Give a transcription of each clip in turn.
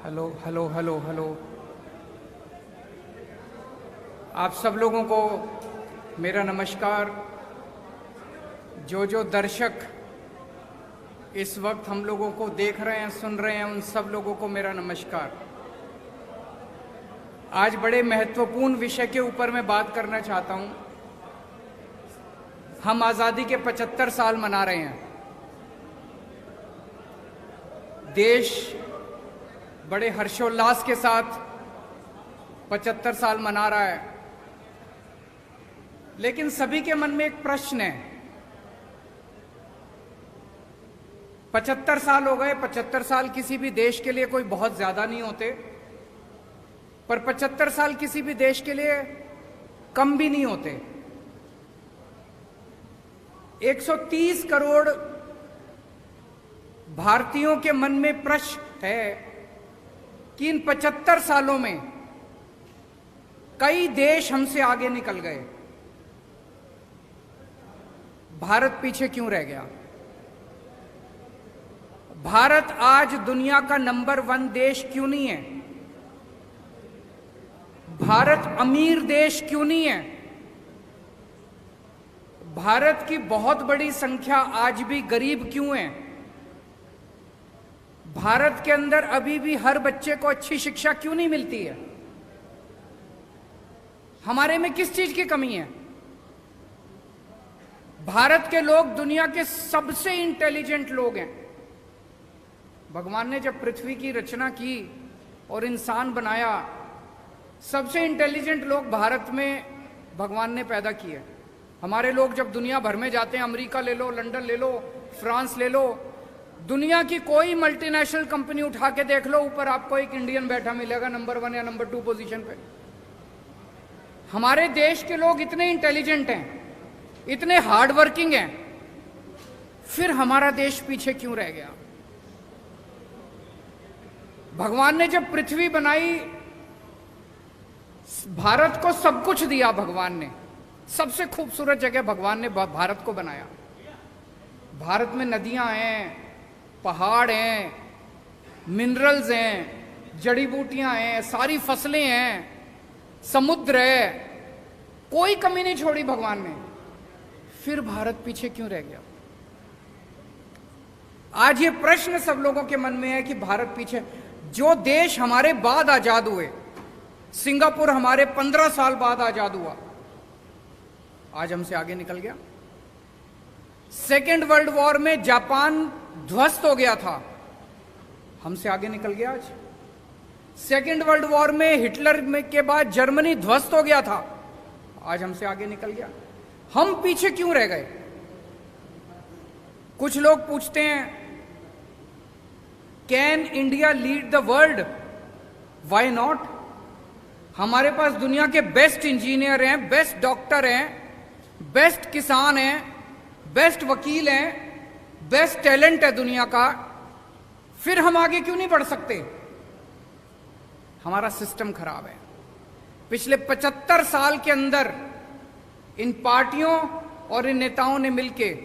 Hello hello hello hello. आप सब लोगों को मेरा नमस्कार। जो दर्शक इस वक्त हम लोगों को देख रहे हैं, सुन रहे हैं, उन सब लोगों को मेरा नमस्कार। आज बड़े महत्वपूर्ण विषय के ऊपर मैं बात करना चाहता हूं। हम आज़ादी के 75 साल मना रहे हैं। देश बड़े हर्षोल्लास के साथ 75 साल मना रहा है, लेकिन सभी के मन में एक प्रश्न है। 75 साल हो गए। 75 साल किसी भी देश के लिए कोई बहुत ज्यादा नहीं होते, पर 75 साल किसी भी देश के लिए कम भी नहीं होते। 130 करोड़ भारतीयों के मन में प्रश्न है कि इन 75 सालों में कई देश हमसे आगे निकल गए, भारत पीछे क्यों रह गया? भारत आज दुनिया का नंबर 1 देश क्यों नहीं है? भारत अमीर देश क्यों नहीं है? भारत की बहुत बड़ी संख्या आज भी गरीब क्यों है? भारत के अंदर अभी भी हर बच्चे को अच्छी शिक्षा क्यों नहीं मिलती है? हमारे में किस चीज की कमी है? भारत के लोग दुनिया के सबसे इंटेलिजेंट लोग हैं। भगवान ने जब पृथ्वी की रचना की और इंसान बनाया, सबसे इंटेलिजेंट लोग भारत में भगवान ने पैदा किए। हमारे लोग जब दुनिया भर में जाते हैं, अमेरिका ले लो, लंदन ले लो, फ्रांस ले लो, दुनिया की कोई मल्टीनेशनल कंपनी उठा के देख लो, ऊपर आपको एक इंडियन बैठा मिलेगा नंबर 1 या नंबर 2 पोजीशन पे। हमारे देश के लोग इतने इंटेलिजेंट हैं, इतने हार्ड वर्किंग हैं, फिर हमारा देश पीछे क्यों रह गया? भगवान ने जब पृथ्वी बनाई, भारत को सब कुछ दिया। भगवान ने सबसे खूबसूरत जगह भगवान ने भारत को बनाया। भारत में नदियां हैं, पहाड़ हैं, मिनरल्स हैं, जड़ी बूटियां हैं, सारी फसलें हैं, समुद्र है, कोई कमी नहीं छोड़ी भगवान ने। फिर भारत पीछे क्यों रह गया? आज ये प्रश्न सब लोगों के मन में है कि भारत पीछे। जो देश हमारे बाद आजाद हुए, सिंगापुर हमारे 15 साल बाद आजाद हुआ, आज हमसे आगे निकल गया। सेकेंड वर्ल्ड वॉर में जापान ध्वस्त हो गया था, हमसे आगे निकल गया आज। सेकेंड वर्ल्ड वॉर में हिटलर के बाद जर्मनी ध्वस्त हो गया था, आज हमसे आगे निकल गया। हम पीछे क्यों रह गए? कुछ लोग पूछते हैं, can India lead the world? Why not? हमारे पास दुनिया के बेस्ट इंजीनियर हैं, बेस्ट डॉक्टर हैं, बेस्ट किसान हैं, बेस्ट वकील हैं, बेस्ट टैलेंट है दुनिया का। फिर हम आगे क्यों नहीं बढ़ सकते? हमारा सिस्टम खराब है। पिछले 75 साल के अंदर इन पार्टियों और इन नेताओं ने मिलके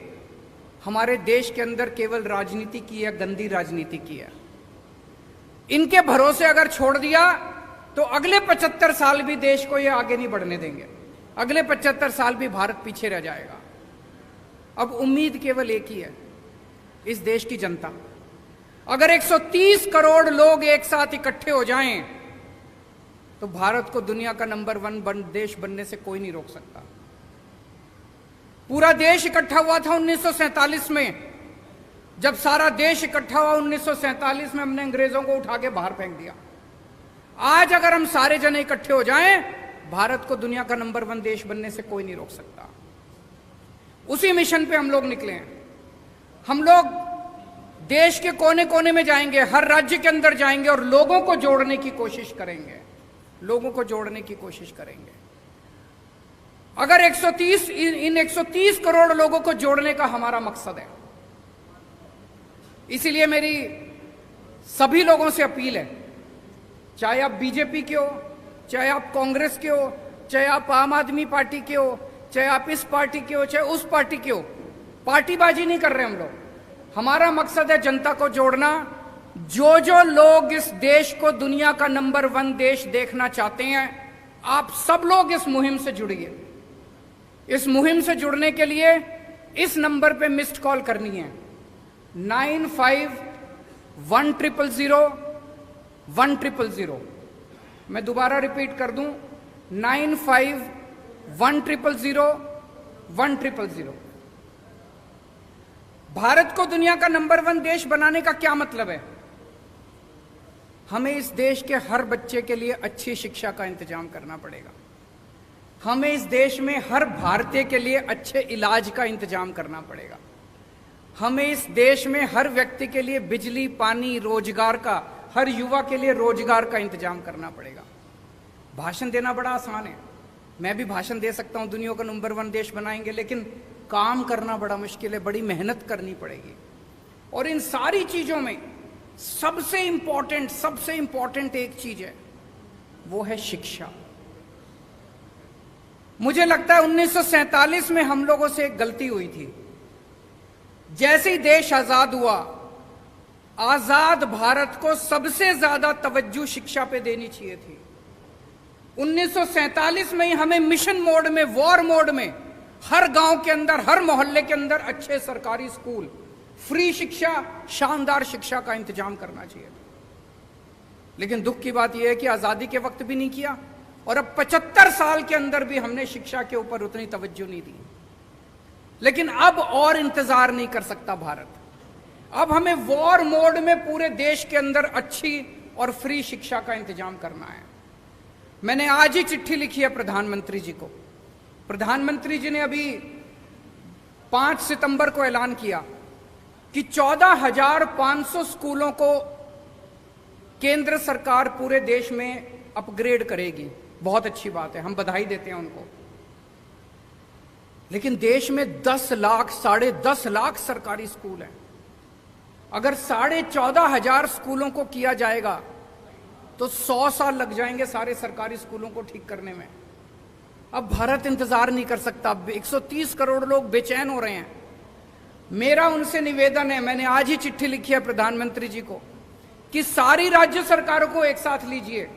हमारे देश के अंदर केवल राजनीति की है, गंदी राजनीति की है। इनके भरोसे अगर छोड़ दिया तो अगले 75 साल भी देश को ये आगे नहीं बढ़ने देंगे। अगले 75 साल भी भारत पीछे रह जाएगा। अब उम्मीद केवल एक ही है, इस देश की जनता। अगर 130 करोड़ लोग एक साथ इकट्ठे हो जाएं तो भारत को दुनिया का नंबर 1 देश बनने से कोई नहीं रोक सकता। पूरा देश इकट्ठा हुआ था 1947 में। जब सारा देश इकट्ठा हुआ 1947 में, हमने अंग्रेजों को उठा के बाहर फेंक दिया। आज अगर हम सारे जने इकट्ठे हो जाएं, भारत को दुनिया का नंबर 1 देश बनने से कोई नहीं रोक सकता। उसी मिशन पे हम लोग निकले हैं। हम लोग देश के कोने कोने में जाएंगे, हर राज्य के अंदर जाएंगे और लोगों को जोड़ने की कोशिश करेंगे। लोगों को जोड़ने की कोशिश करेंगे। अगर 130 करोड़ लोगों को जोड़ने का हमारा मकसद है, इसीलिए मेरी सभी लोगों से अपील है, चाहे आप बीजेपी के हो, चाहे आप कांग्रेस के हो, चाहे आप आम आदमी पार्टी के हो, चाहे आप इस पार्टी के हो, चाहे उस पार्टी के हो, पार्टीबाजी नहीं कर रहे हम लोग। हमारा मकसद है जनता को जोड़ना, जो जो लोग इस देश को दुनिया का नंबर 1 देश देखना चाहते हैं, आप सब लोग इस मुहिम से जुड़िए। इस मुहिम से जुड़ने के लिए इस नंबर पे मिस्ड कॉल करनी है 95100100। मैं दोबारा रिपीट कर दूं 95100100। भारत को दुनिया का नंबर 1 देश बनाने का क्या मतलब है? हमें इस देश के हर बच्चे के लिए अच्छी शिक्षा का इंतजाम करना पड़ेगा। हमें इस देश में हर भारतीय के लिए अच्छे इलाज का इंतजाम करना पड़ेगा। हमें इस देश में हर व्यक्ति के लिए बिजली, पानी, रोजगार का, हर युवा के लिए रोजगार का इंतजाम करना पड़ेगा। भाषण देना बड़ा आसान है, मैं भी भाषण दे सकता हूं दुनिया का नंबर 1 देश बनाएंगे, लेकिन काम करना बड़ा मुश्किल है, बड़ी मेहनत करनी पड़ेगी। और इन सारी चीजों में सबसे इंपॉर्टेंट एक चीज है, वो है शिक्षा। मुझे लगता है 1947 में हम लोगों से एक गलती हुई थी। जैसे ही देश आजाद हुआ, आजाद भारत को सबसे ज्यादा तवज्जो शिक्षा पे देनी चाहिए थी। 1947 में ही हमें मिशन मोड में, वॉर मोड में, हर गांव के अंदर, हर मोहल्ले के अंदर अच्छे सरकारी स्कूल, फ्री शिक्षा, शानदार शिक्षा का इंतजाम करना चाहिए। लेकिन दुख की बात यह है कि आजादी के वक्त भी नहीं किया, और अब 75 साल के अंदर भी हमने शिक्षा के ऊपर उतनी तवज्जो नहीं दी। लेकिन अब और इंतजार नहीं कर सकता भारत। अब हमें वॉर मोड में पूरे देश के अंदर अच्छी और फ्री शिक्षा का इंतजाम करना है। मैंने आज ही चिट्ठी लिखी है प्रधानमंत्री जी को। प्रधानमंत्री जी ने अभी 5 सितंबर को ऐलान किया कि 14,500 स्कूलों को केंद्र सरकार पूरे देश में अपग्रेड करेगी। बहुत अच्छी बात है, हम बधाई देते हैं उनको। लेकिन देश में 10 लाख, 10.5 लाख सरकारी स्कूल हैं। अगर 14,500 स्कूलों को किया जाएगा तो 100 साल लग जाएंगे सारे सरकारी स्कूलों को ठीक करने में। अब भारत इंतजार नहीं कर सकता। 130 करोड़ लोग बेचैन हो रहे हैं। मेरा उनसे निवेदन है, मैंने आज ही चिट्ठी लिखी है प्रधानमंत्री जी को, कि सारी राज्य सरकारों को एक साथ लीजिए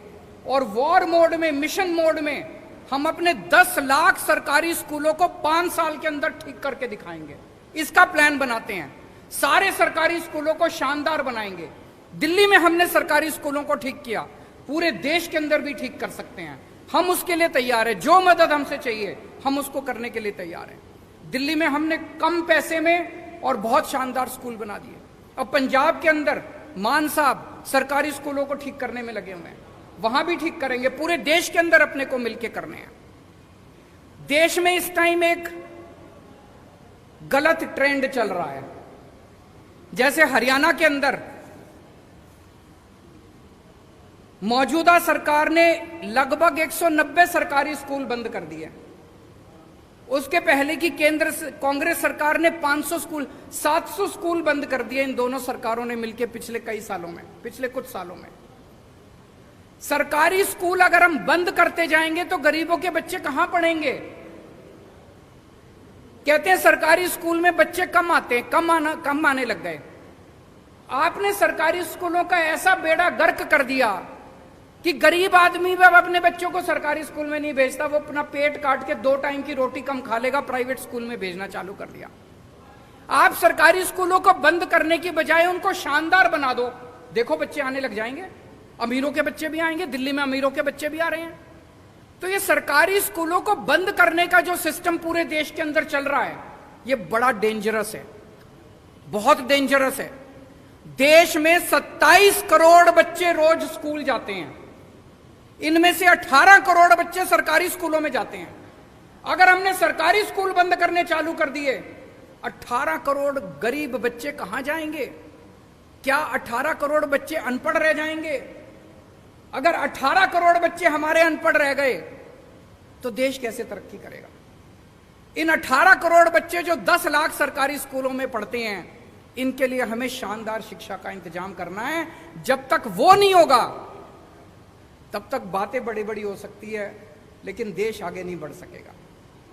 और वॉर मोड में, मिशन मोड में हम अपने 10 लाख सरकारी स्कूलों को 5 साल के अंदर ठीक करके दिखाएंगे। इसका प्लान बनाते हैं। सारे सरकारी स्कूलों को शानदार बनाएंगे। दिल्ली में हमने सरकारी स्कूलों को ठीक किया, पूरे देश के अंदर भी ठीक कर सकते हैं। हम उसके लिए तैयार हैं। जो मदद हमसे चाहिए हम उसको करने के लिए तैयार हैं। दिल्ली में हमने कम पैसे में और बहुत शानदार स्कूल बना दिए। अब पंजाब के अंदर मान साहब सरकारी स्कूलों को ठीक करने में लगे हुए हैं, वहां भी ठीक करेंगे। पूरे देश के अंदर अपने को मिलकर करने हैं। देश में इस टाइम एक गलत ट्रेंड चल रहा है। जैसे हरियाणा के अंदर मौजूदा सरकार ने लगभग 190 सरकारी स्कूल बंद कर दिए। उसके पहले की केंद्र कांग्रेस सरकार ने 500 स्कूल, 700 स्कूल बंद कर दिए। इन दोनों सरकारों ने मिलकर पिछले कुछ सालों में। सरकारी स्कूल अगर हम बंद करते जाएंगे तो गरीबों के बच्चे कहां पढ़ेंगे? कहते हैं सरकारी स्कूल में बच्चे कम आते हैं, कम आने लग गए। आपने सरकारी स्कूलों का ऐसा बेड़ा गर्क कर दिया कि गरीब आदमी भी अब अपने बच्चों को सरकारी स्कूल में नहीं भेजता। वो अपना पेट काट के 2 टाइम की रोटी कम खा लेगा, प्राइवेट स्कूल में भेजना चालू कर दिया। आप सरकारी स्कूलों को बंद करने की बजाय उनको शानदार बना दो, देखो बच्चे आने लग जाएंगे। अमीरों के बच्चे भी आएंगे, दिल्ली में अमीरों के बच्चे भी आ रहे हैं। तो ये सरकारी स्कूलों को बंद करने का जो सिस्टम पूरे देश के अंदर चल रहा है, ये बड़ा डेंजरस है, बहुत डेंजरस है। देश में 27 करोड़ बच्चे रोज स्कूल जाते हैं। इनमें से 18 करोड़ बच्चे सरकारी स्कूलों में जाते हैं। अगर हमने सरकारी स्कूल बंद करने चालू कर दिए, 18 करोड़ गरीब बच्चे कहां जाएंगे? क्या 18 करोड़ बच्चे अनपढ़ रह जाएंगे? अगर 18 करोड़ बच्चे हमारे अनपढ़ रह गए तो देश कैसे तरक्की करेगा? इन 18 करोड़ बच्चे जो 10 लाख सरकारी स्कूलों में पढ़ते हैं, इनके लिए हमें शानदार शिक्षा का इंतजाम करना है। जब तक वो नहीं होगा तब तक बातें बड़ी बड़ी हो सकती है, लेकिन देश आगे नहीं बढ़ सकेगा।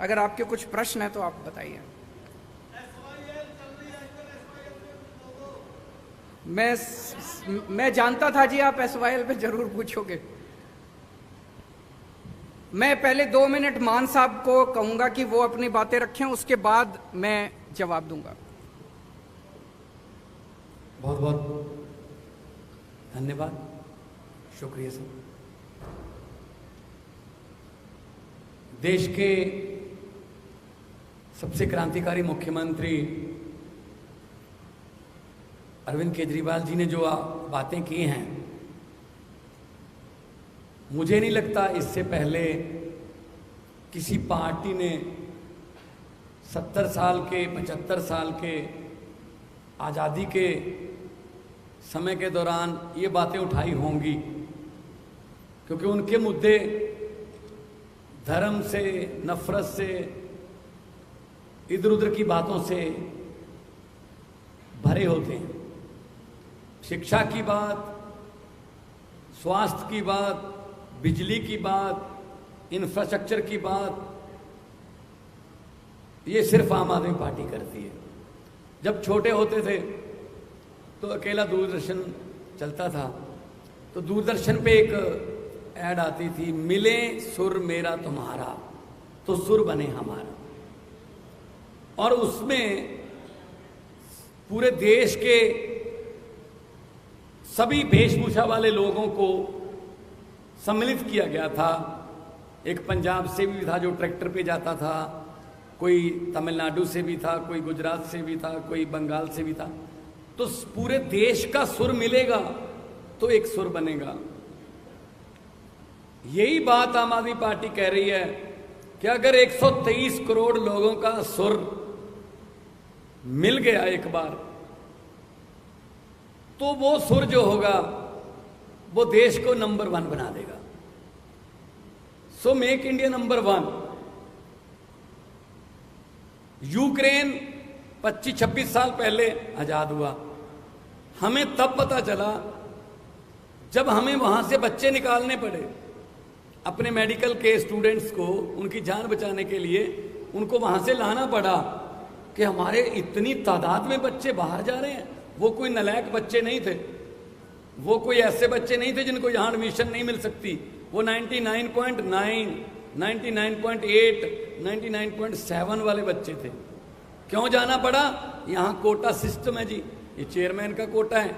अगर आपके कुछ प्रश्न है तो आप बताइए। मैं जानता था जी आप एसवाईएल पे जरूर पूछोगे। मैं पहले 2 मिनट मान साहब को कहूंगा कि वो अपनी बातें रखें, उसके बाद मैं जवाब दूंगा। बहुत बहुत धन्यवाद, शुक्रिया सर। देश के सबसे क्रांतिकारी मुख्यमंत्री अरविंद केजरीवाल जी ने जो बातें की हैं, मुझे नहीं लगता इससे पहले किसी पार्टी ने 70 साल के 75 साल के आज़ादी के समय के दौरान ये बातें उठाई होंगी, क्योंकि उनके मुद्दे धर्म से, नफरत से, इधर उधर की बातों से भरे होते हैं। शिक्षा की बात, स्वास्थ्य की बात, बिजली की बात, इंफ्रास्ट्रक्चर की बात, ये सिर्फ आम आदमी पार्टी करती है। जब छोटे होते थे तो अकेला दूरदर्शन चलता था, तो दूरदर्शन पे एक ऐड आती थी, मिले सुर मेरा तुम्हारा तो सुर बने हमारा। और उसमें पूरे देश के सभी वेशभूषा वाले लोगों को सम्मिलित किया गया था। एक पंजाब से भी था जो ट्रैक्टर पे जाता था, कोई तमिलनाडु से भी था, कोई गुजरात से भी था, कोई बंगाल से भी था। तो पूरे देश का सुर मिलेगा तो एक सुर बनेगा। यही बात आम आदमी पार्टी कह रही है कि अगर 123 करोड़ लोगों का सुर मिल गया एक बार, तो वो सुर जो होगा वो देश को नंबर 1 बना देगा। So make India number 1। Ukraine 25-26 साल पहले आजाद हुआ। हमें तब पता चला जब हमें वहां से बच्चे निकालने पड़े। अपने मेडिकल के स्टूडेंट्स को उनकी जान बचाने के लिए उनको वहां से लाना पड़ा कि हमारे इतनी तादाद में बच्चे बाहर जा रहे हैं। वो कोई नालायक बच्चे नहीं थे, वो कोई ऐसे बच्चे नहीं थे जिनको यहाँ एडमिशन नहीं मिल सकती। वो 99.9, 99.8, 99.7 वाले बच्चे थे। क्यों जाना पड़ा? यहाँ कोटा सिस्टम है जी, ये चेयरमैन का कोटा है,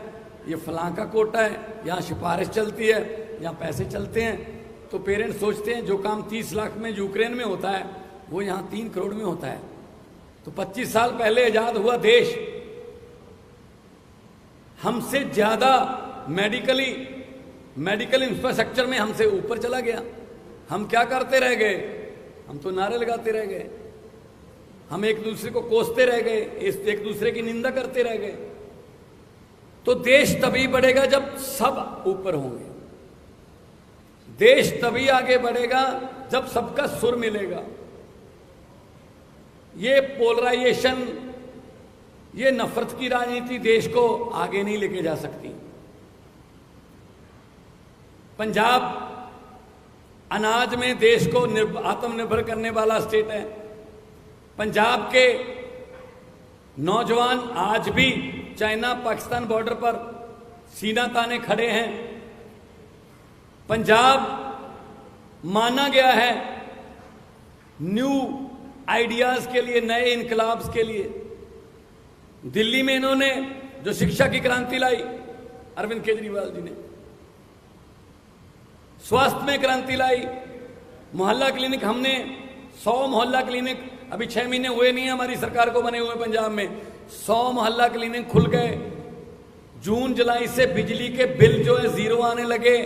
ये फलां का कोटा है, यहाँ सिफारिश चलती है, यहाँ पैसे चलते हैं। तो पेरेंट्स सोचते हैं जो काम 30 लाख में यूक्रेन में होता है वो यहाँ 3 करोड़ में होता है। तो 25 साल पहले आजाद हुआ देश हमसे ज्यादा मेडिकल इंफ्रास्ट्रक्चर में हमसे ऊपर चला गया। हम क्या करते रह गए? हम तो नारे लगाते रह गए, हम एक दूसरे को कोसते रह गए, एक दूसरे की निंदा करते रह गए। तो देश तभी बढ़ेगा जब सब ऊपर होंगे। देश तभी आगे बढ़ेगा जब सबका सुर मिलेगा। ये पोलराइजेशन, ये नफरत की राजनीति देश को आगे नहीं लेके जा सकती। पंजाब अनाज में देश को आत्मनिर्भर करने वाला स्टेट है। पंजाब के नौजवान आज भी चाइना पाकिस्तान बॉर्डर पर सीना ताने खड़े हैं। पंजाब माना गया है न्यू आइडियाज के लिए, नए इनकलाब्स के लिए। दिल्ली में इन्होंने जो शिक्षा की क्रांति लाई अरविंद केजरीवाल जी ने, स्वास्थ्य में क्रांति लाई, मोहल्ला क्लिनिक, हमने 100 मोहल्ला क्लिनिक, अभी 6 महीने हुए नहीं है हमारी सरकार को बने हुए पंजाब में, 100 मोहल्ला क्लिनिक खुल गए। जून जुलाई से बिजली के बिल जो है 0 आने लगे।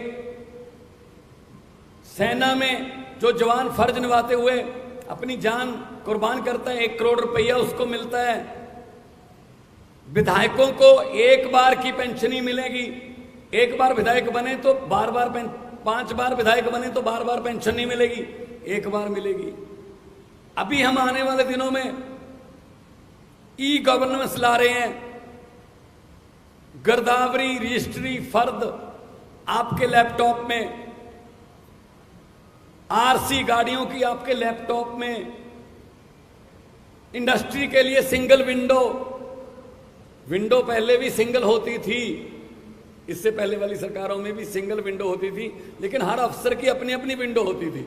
सेना में जो जवान फर्ज निभाते हुए अपनी जान कुर्बान करता है, 1 करोड़ रुपया उसको मिलता है। विधायकों को एक बार की पेंशन ही मिलेगी। एक बार विधायक बने तो बार 5 बार विधायक बने तो बार पेंशन नहीं मिलेगी, एक बार मिलेगी। अभी हम आने वाले दिनों में ई गवर्नेंस ला रहे हैं। गिरदावरी रजिस्ट्री फर्द आपके लैपटॉप में, आरसी गाड़ियों की आपके लैपटॉप में, इंडस्ट्री के लिए सिंगल विंडो, विंडो पहले भी सिंगल होती थी, इससे पहले वाली सरकारों में भी सिंगल विंडो होती थी, लेकिन हर अफसर की अपनी अपनी विंडो होती थी।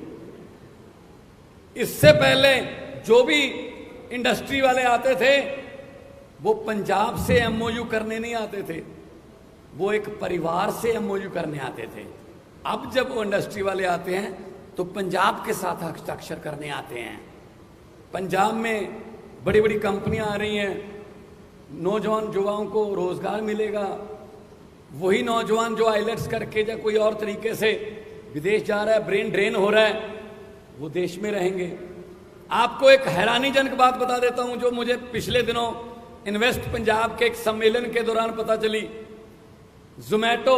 इससे पहले जो भी इंडस्ट्री वाले आते थे वो पंजाब से एमओयू करने नहीं आते थे, वो एक परिवार से एमओयू करने आते थे। अब जब वो इंडस्ट्री वाले आते हैं तो पंजाब के साथ हस्ताक्षर करने आते हैं। पंजाब में बड़ी बड़ी कंपनियां आ रही हैं, नौजवान युवाओं को रोजगार मिलेगा। वही नौजवान जो आइलेट्स करके या कोई और तरीके से विदेश जा रहा है, ब्रेन ड्रेन हो रहा है, वो देश में रहेंगे। आपको एक हैरानीजनक बात बता देता हूं जो मुझे पिछले दिनों इन्वेस्ट पंजाब के एक सम्मेलन के दौरान पता चली। जोमैटो,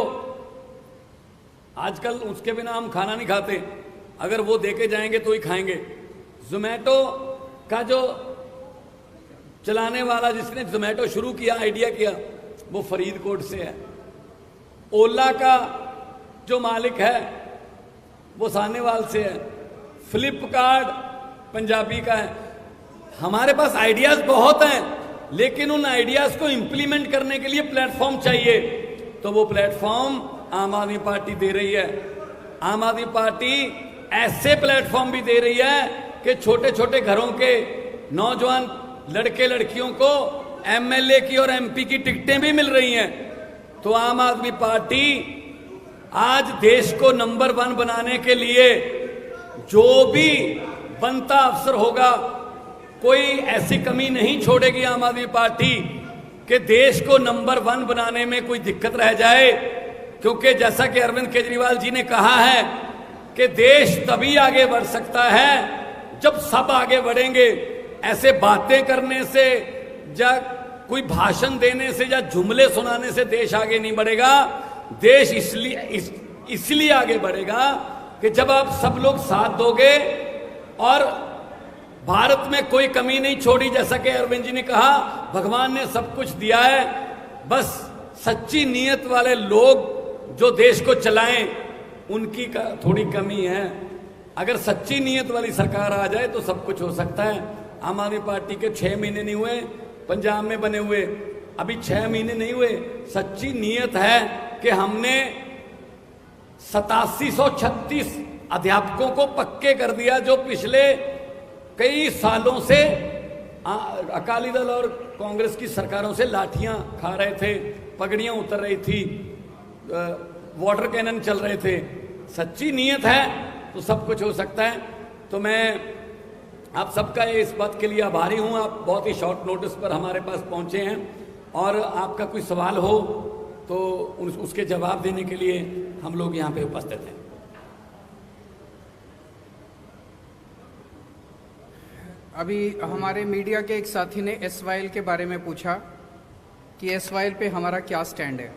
आजकल उसके बिना हम खाना नहीं खाते, अगर वो देके जाएंगे तो ही खाएंगे। जोमैटो का जो चलाने वाला, जिसने जोमैटो शुरू किया, आइडिया किया, वो फरीदकोट से है। ओला का जो मालिक है वो सानेवाल से है। फ्लिपकार्ट पंजाबी का है। हमारे पास आइडियाज बहुत हैं, लेकिन उन आइडियाज को इंप्लीमेंट करने के लिए प्लेटफॉर्म चाहिए, तो वो प्लेटफॉर्म आम आदमी पार्टी दे रही है। आम आदमी पार्टी ऐसे प्लेटफॉर्म भी दे रही है कि छोटे छोटे घरों के नौजवान लड़के लड़कियों को एमएलए की और एमपी की टिकटें भी मिल रही हैं। तो आम आदमी पार्टी आज देश को नंबर 1 बनाने के लिए जो भी बनता अफसर होगा, कोई ऐसी कमी नहीं छोड़ेगी आम आदमी पार्टी कि देश को नंबर 1 बनाने में कोई दिक्कत रह जाए। क्योंकि जैसा कि अरविंद केजरीवाल जी ने कहा है कि देश तभी आगे बढ़ सकता है जब सब आगे बढ़ेंगे। ऐसे बातें करने से या कोई भाषण देने से या जुमले सुनाने से देश आगे नहीं बढ़ेगा। देश इसलिए आगे बढ़ेगा कि जब आप सब लोग साथ दोगे और भारत में कोई कमी नहीं छोड़ी। जैसा कि अरविंद जी ने कहा, भगवान ने सब कुछ दिया है, बस सच्ची नीयत वाले लोग जो देश को चलाएं उनकी थोड़ी कमी है। अगर सच्ची नीयत वाली सरकार आ जाए तो सब कुछ हो सकता है। आम आदमी पार्टी के 6 महीने नहीं हुए पंजाब में बने हुए, अभी 6 महीने नहीं हुए। सच्ची नीयत है कि हमने 8736 अध्यापकों को पक्के कर दिया, जो पिछले कई सालों से अकाली दल और कांग्रेस की सरकारों से लाठियां खा रहे थे, पगड़ियां उतर रही थी, वाटर कैनन चल रहे थे। सच्ची नीयत है तो सब कुछ हो सकता है। तो मैं आप सबका इस बात के लिए आभारी हूं। आप बहुत ही शॉर्ट नोटिस पर हमारे पास पहुंचे हैं और आपका कोई सवाल हो तो उसके जवाब देने के लिए हम लोग यहां पे उपस्थित हैं। अभी हमारे मीडिया के एक साथी ने एसवाईएल के बारे में पूछा कि एसवाईएल पे हमारा क्या स्टैंड है।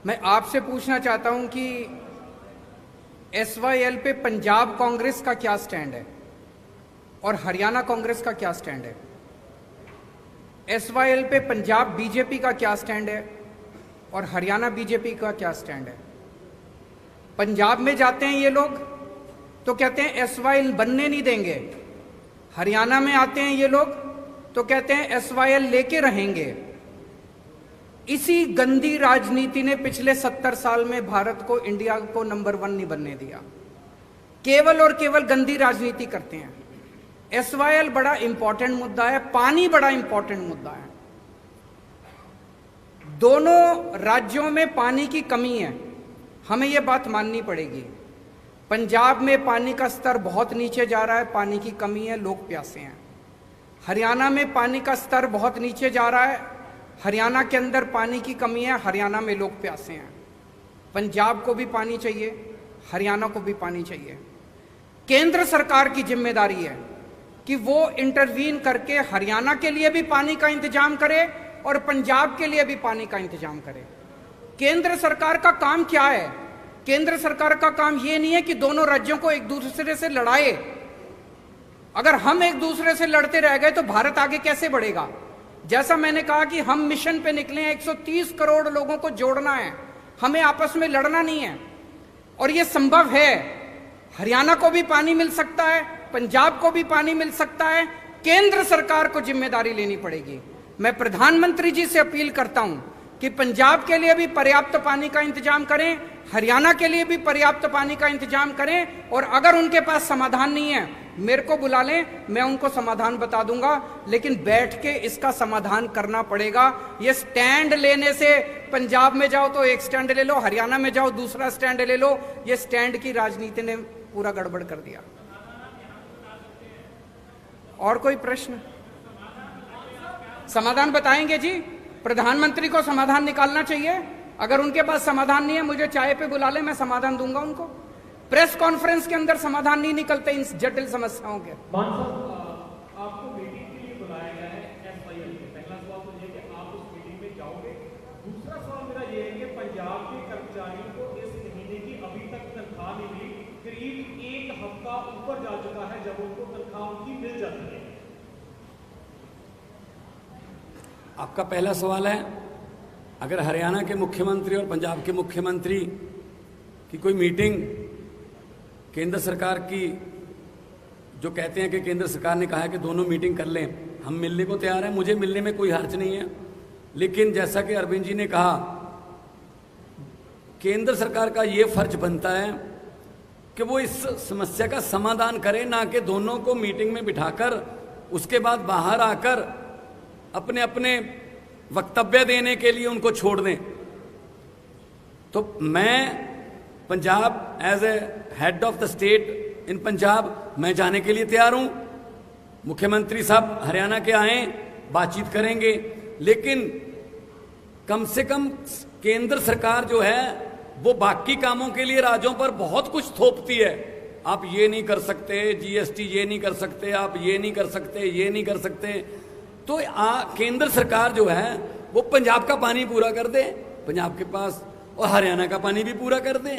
मैं आपसे पूछना चाहता हूं कि एसवाईएल पे पंजाब कांग्रेस का क्या स्टैंड है और हरियाणा कांग्रेस का क्या स्टैंड है। एसवाईएल पे पंजाब बीजेपी का क्या स्टैंड है और हरियाणा बीजेपी का क्या स्टैंड है। पंजाब में जाते हैं ये लोग तो कहते हैं एसवाईएल बनने नहीं देंगे, हरियाणा में आते हैं ये लोग तो कहते हैं एसवाईएल लेके रहेंगे। इसी गंदी राजनीति ने पिछले 70 साल में भारत को, इंडिया को नंबर 1 नहीं बनने दिया। केवल और केवल गंदी राजनीति करते हैं। एसवाईएल बड़ा इंपॉर्टेंट मुद्दा है, पानी बड़ा इंपॉर्टेंट मुद्दा है। दोनों राज्यों में पानी की कमी है, हमें यह बात माननी पड़ेगी। पंजाब में पानी का स्तर बहुत नीचे जा रहा है, पानी की कमी है, लोग प्यासे हैं। हरियाणा में पानी का स्तर बहुत नीचे जा रहा है, हरियाणा के अंदर पानी की कमी है, हरियाणा में लोग प्यासे हैं। पंजाब को भी पानी चाहिए, हरियाणा को भी पानी चाहिए। केंद्र सरकार की जिम्मेदारी है कि वो इंटरवीन करके हरियाणा के लिए भी पानी का इंतजाम करे और पंजाब के लिए भी पानी का इंतजाम करे। केंद्र सरकार का काम क्या है? केंद्र सरकार का काम ये नहीं है कि दोनों राज्यों को एक दूसरे से लड़ाए। अगर हम एक दूसरे से लड़ते रह गए तो भारत आगे कैसे बढ़ेगा? जैसा मैंने कहा कि हम मिशन पे निकले हैं, 130 करोड़ लोगों को जोड़ना है, हमें आपस में लड़ना नहीं है और ये संभव है। हरियाणा को भी पानी मिल सकता है, पंजाब को भी पानी मिल सकता है। केंद्र सरकार को जिम्मेदारी लेनी पड़ेगी। मैं प्रधानमंत्री जी से अपील करता हूं कि पंजाब के लिए भी पर्याप्त पानी का इंतजाम करें, हरियाणा के लिए भी पर्याप्त पानी का इंतजाम करें, और अगर उनके पास समाधान नहीं है मेरे को बुला लें, मैं उनको समाधान बता दूंगा, लेकिन बैठ के इसका समाधान करना पड़ेगा। ये स्टैंड लेने से, पंजाब में जाओ तो एक स्टैंड ले लो, हरियाणा में जाओ दूसरा स्टैंड ले लो, ये स्टैंड की राजनीति ने पूरा गड़बड़ कर दिया। और कोई प्रश्न? समाधान बताएंगे जी, प्रधानमंत्री को समाधान निकालना चाहिए। अगर उनके पास समाधान नहीं है मुझे चाय पे बुला ले, मैं समाधान दूंगा उनको। प्रेस कॉन्फ्रेंस के अंदर समाधान नहीं निकलते इन जटिल समस्याओं के। आपको मीटिंग के लिए बुलाया गया है एसवाईएल में। पहला सवाल तो ये कि आप उस मीटिंग में जाओगे। दूसरा सवाल मेरा ये है कि पंजाब के कर्मचारियों को इस महीने की अभी तक तनख्वाह नहीं मिली, करीब एक हफ्ता ऊपर जा चुका है जब उनको तनख्वाह उनकी मिल जाती है। आपका पहला सवाल है, अगर हरियाणा के मुख्यमंत्री और पंजाब के मुख्यमंत्री की कोई मीटिंग केंद्र सरकार की, जो कहते हैं कि केंद्र सरकार ने कहा है कि दोनों मीटिंग कर लें, हम मिलने को तैयार हैं, मुझे मिलने में कोई हर्ज नहीं है। लेकिन जैसा कि अरविंद जी ने कहा, केंद्र सरकार का ये फर्ज बनता है कि वो इस समस्या का समाधान करे, ना कि दोनों को मीटिंग में बिठाकर उसके बाद बाहर आकर अपने अपने वक्तव्य देने के लिए उनको छोड़ दें। तो मैं Punjab as a head of the state in Punjab, मैं जाने के लिए तैयार हूं। मुख्यमंत्री साहब हरियाणा के आए, बातचीत करेंगे, लेकिन कम से कम केंद्र सरकार जो है वो बाकी कामों के लिए राज्यों पर बहुत कुछ थोपती है। आप ये नहीं कर सकते, जीएसटी ये नहीं कर सकते, आप ये नहीं कर सकते, ये नहीं कर सकते। तो केंद्र सरकार जो है वो पंजाब का पानी पूरा कर दे पंजाब के पास, और हरियाणा का पानी भी पूरा कर दे।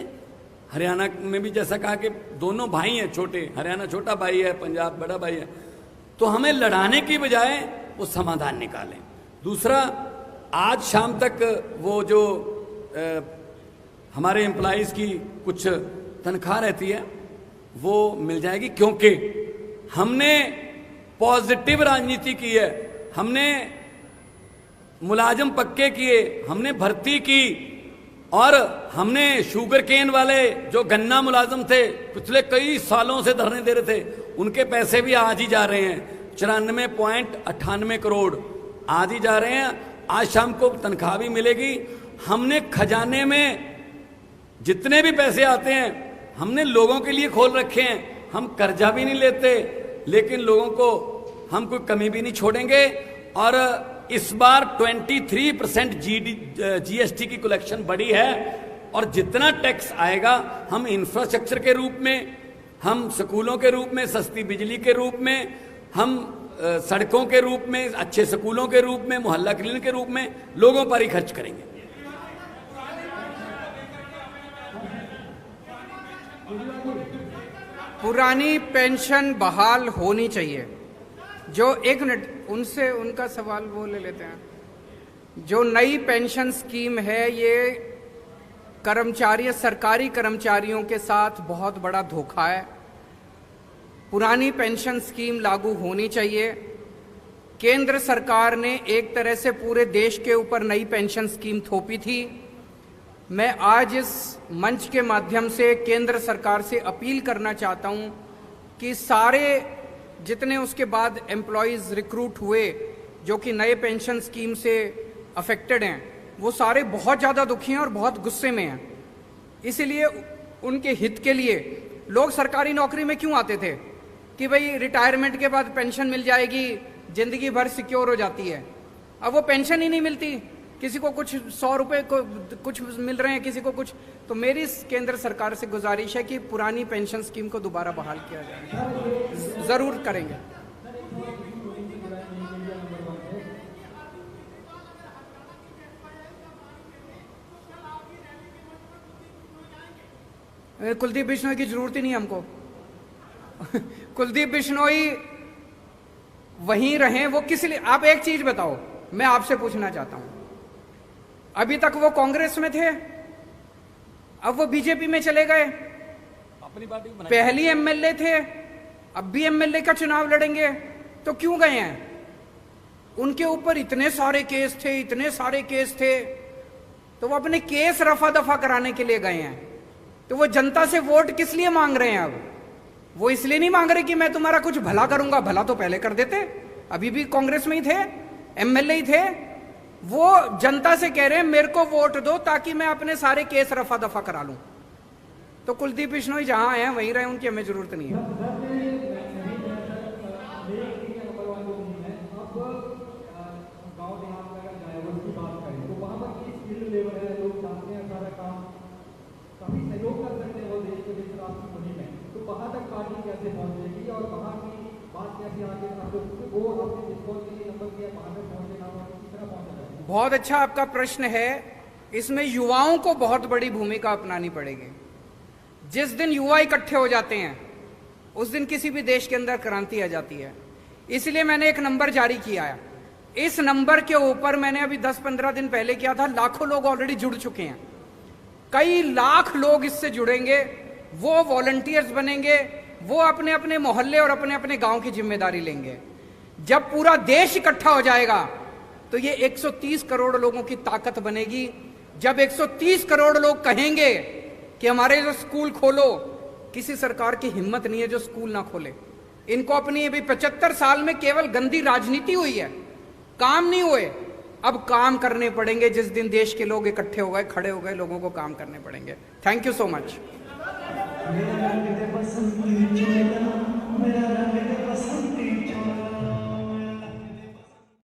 हरियाणा में भी जैसा कहा कि दोनों भाई हैं छोटे, हरियाणा छोटा भाई है, पंजाब बड़ा भाई है, तो हमें लड़ाने की बजाय वो समाधान निकालें। दूसरा, आज शाम तक वो जो हमारे एम्प्लॉइज की कुछ तनख्वाह रहती है वो मिल जाएगी, क्योंकि हमने पॉजिटिव राजनीति की है, हमने मुलाजिम पक्के किए, हमने भर्ती की, और हमने शुगर केन वाले जो गन्ना मुलाजिम थे पिछले कई सालों से धरने दे रहे थे, उनके पैसे भी आज ही जा रहे हैं, 94.98 करोड़ आज ही जा रहे हैं। आज शाम को तनख्वाह भी मिलेगी। हमने खजाने में जितने भी पैसे आते हैं हमने लोगों के लिए खोल रखे हैं। हम कर्जा भी नहीं लेते, लेकिन लोगों को हम कोई कमी भी नहीं छोड़ेंगे। और इस बार 23% जीएसटी की कलेक्शन बढ़ी है, और जितना टैक्स आएगा हम इंफ्रास्ट्रक्चर के रूप में, हम स्कूलों के रूप में, सस्ती बिजली के रूप में, हम सड़कों के रूप में, अच्छे स्कूलों के रूप में, मोहल्ला क्लिनिक के रूप में लोगों पर ही खर्च करेंगे। पुरानी पेंशन बहाल होनी चाहिए। जो एक मिनट उनसे उनका सवाल वो ले लेते हैं। जो नई पेंशन स्कीम है ये कर्मचारी, सरकारी कर्मचारियों के साथ बहुत बड़ा धोखा है। पुरानी पेंशन स्कीम लागू होनी चाहिए। केंद्र सरकार ने एक तरह से पूरे देश के ऊपर नई पेंशन स्कीम थोपी थी। मैं आज इस मंच के माध्यम से केंद्र सरकार से अपील करना चाहता हूं कि सारे जितने उसके बाद एम्प्लॉयज रिक्रूट हुए जो कि नए पेंशन स्कीम से अफेक्टेड हैं, वो सारे बहुत ज़्यादा दुखी हैं और बहुत गुस्से में हैं। इसीलिए उनके हित के लिए लोग सरकारी नौकरी में क्यों आते थे कि भाई रिटायरमेंट के बाद पेंशन मिल जाएगी, जिंदगी भर सिक्योर हो जाती है। अब वो पेंशन ही नहीं मिलती, किसी को कुछ 100 रुपए को कुछ मिल रहे हैं, किसी को कुछ। तो मेरी केंद्र सरकार से गुजारिश है कि पुरानी पेंशन स्कीम को दोबारा बहाल किया जाए। जरूर करेंगे। कुलदीप बिश्नोई की जरूरत ही नहीं हमको। कुलदीप बिश्नोई वहीं रहे, वो किस लिए? आप एक चीज बताओ, मैं आपसे पूछना चाहता हूं, अभी तक वो कांग्रेस में थे, अब वो बीजेपी में चले गए, अपनी पार्टी पहली एमएलए थे, अब भी एमएलए का चुनाव लड़ेंगे, तो क्यों गए हैं? उनके ऊपर इतने सारे केस थे, इतने सारे केस थे, तो वो अपने केस रफा दफा कराने के लिए गए हैं। तो वो जनता से वोट किस लिए मांग रहे हैं? अब वो इसलिए नहीं मांग रहे कि मैं तुम्हारा कुछ भला करूंगा, भला तो पहले कर देते, अभी भी कांग्रेस में ही थे, एमएलए ही थे। वो जनता से कह रहे हैं मेरे को वोट दो ताकि मैं अपने सारे केस रफा दफा करा लूं। तो कुलदीप बिश्नोई जहां आए हैं वहीं रहे, उनकी हमें जरूरत नहीं है। बहुत अच्छा आपका प्रश्न है। इसमें युवाओं को बहुत बड़ी भूमिका अपनानी पड़ेगी। जिस दिन युवा इकट्ठे हो जाते हैं उस दिन किसी भी देश के अंदर क्रांति आ जाती है। इसलिए मैंने एक नंबर जारी किया है। इस नंबर के ऊपर मैंने अभी 10-15 दिन पहले किया था, लाखों लोग ऑलरेडी जुड़ चुके हैं। कई लाख लोग इससे जुड़ेंगे, वो वॉलंटियर्स बनेंगे, वो अपने अपने मोहल्ले और अपने अपने गांव की जिम्मेदारी लेंगे। जब पूरा देश इकट्ठा हो जाएगा तो ये 130 करोड़ लोगों की ताकत बनेगी। जब 130 करोड़ लोग कहेंगे कि हमारे जो स्कूल खोलो, किसी सरकार की हिम्मत नहीं है जो स्कूल ना खोले। इनको अपनी अभी 75 साल में केवल गंदी राजनीति हुई है, काम नहीं हुए। अब काम करने पड़ेंगे। जिस दिन देश के लोग इकट्ठे हो गए, खड़े हो गए, लोगों को काम करने पड़ेंगे। Thank you so much.